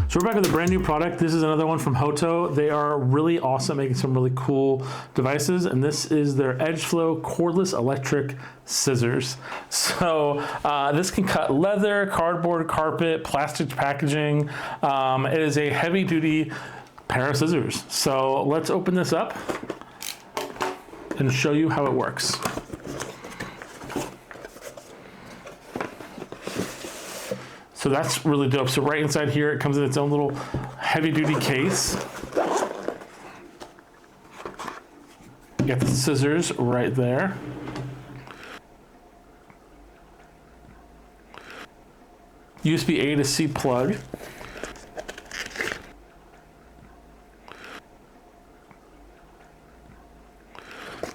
So we're back with a brand new product. This is another one from HOTO. They are really awesome, making some really cool devices, and this is their EdgeFlow Cordless Electric Scissors. So this can cut leather, cardboard, carpet, plastic packaging. It is a heavy-duty pair of scissors. So let's open this up and show you how it works. So that's really dope. So right inside here, it comes in its own little heavy-duty case. You got the scissors right there. USB A to C plug.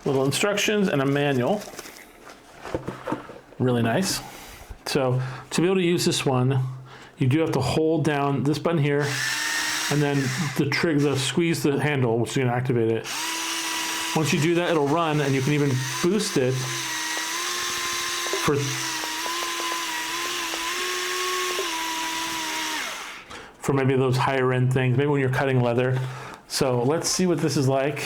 Little instructions and a manual. Really nice. So to be able to use this one, you do have to hold down this button here, and then squeeze the handle, which is going to activate it. Once you do that, it'll run, and you can even boost it for maybe those higher end things, maybe when you're cutting leather. So let's see what this is like.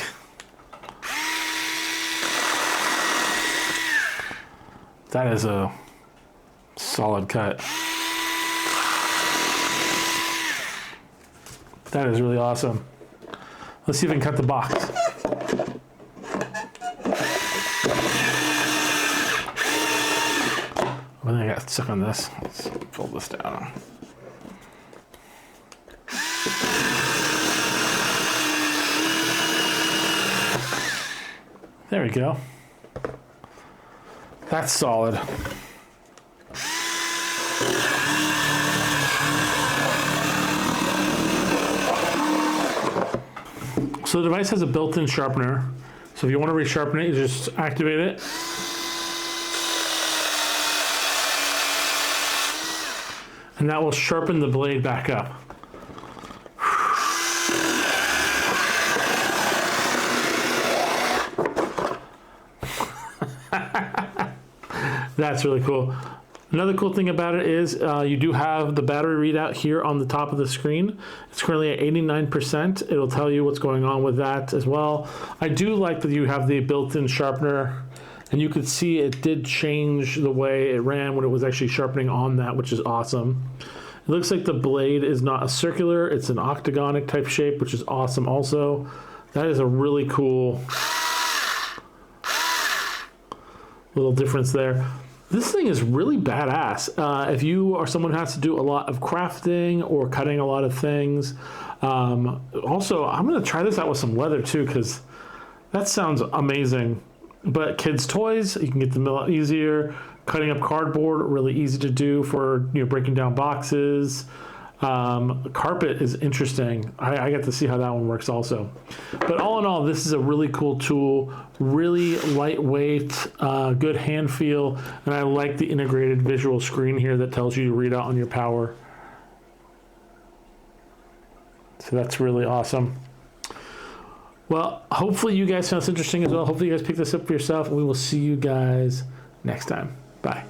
That is a solid cut. That is really awesome. Let's see if I can cut the box. I think I got stuck on this. Let's fold this down. There we go. That's solid. So the device has a built-in sharpener. So if you want to resharpen it, you just activate it. And that will sharpen the blade back up. That's really cool. Another cool thing about it is you do have the battery readout here on the top of the screen. It's currently at 89%. It'll tell you what's going on with that as well. I do like that you have the built-in sharpener, and you could see it did change the way it ran when it was actually sharpening on that, which is awesome. It looks like the blade is not a circular, it's an octagonic type shape, which is awesome also. That is a really cool little difference there. This thing is really badass. If you are someone who has to do a lot of crafting or cutting a lot of things. Also, I'm gonna try this out with some leather too, because that sounds amazing. But kids' toys, you can get them a lot easier. Cutting up cardboard, really easy to do for breaking down boxes. Carpet is interesting. I get to see how that one works also. But all in all, this is a really cool tool, really lightweight, good hand feel, and I like the integrated visual screen here that tells you to read out on your power. So that's really awesome. Well, hopefully you guys found this interesting as well. Hopefully you guys pick this up for yourself, and we will see you guys next time. Bye.